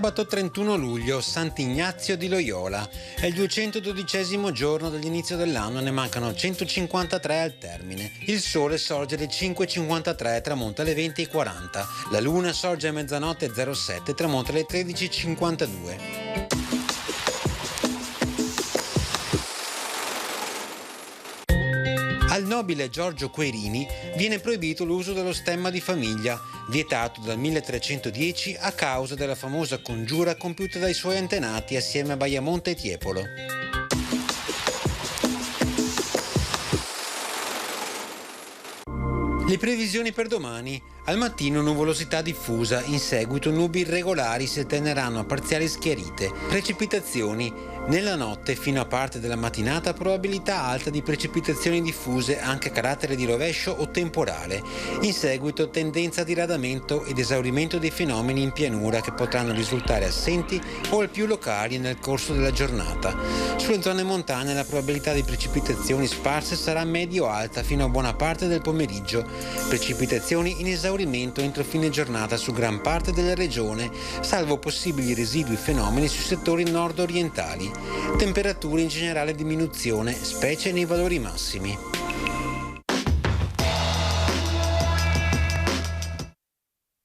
Sabato 31 luglio, Sant'Ignazio di Loyola. È il 212° giorno dall'inizio dell'anno, ne mancano 153 al termine. Il sole sorge alle 5:53 e tramonta alle 20:40. La luna sorge a mezzanotte 07 e tramonta alle 13:52. Al nobile Giorgio Querini viene proibito l'uso dello stemma di famiglia, vietato dal 1310 a causa della famosa congiura compiuta dai suoi antenati assieme a Baiamonte e Tiepolo. Le previsioni per domani. Al mattino nuvolosità diffusa, in seguito nubi irregolari si alterneranno a parziali schiarite. Precipitazioni. Nella notte fino a parte della mattinata probabilità alta di precipitazioni diffuse anche a carattere di rovescio o temporale. In seguito tendenza a diradamento ed esaurimento dei fenomeni in pianura che potranno risultare assenti o al più locali nel corso della giornata. Sulle zone montane la probabilità di precipitazioni sparse sarà medio-alta fino a buona parte del pomeriggio. Precipitazioni in esaurimento entro fine giornata su gran parte della regione, salvo possibili residui fenomeni sui settori nord-orientali. Temperature in generale diminuzione, specie nei valori massimi.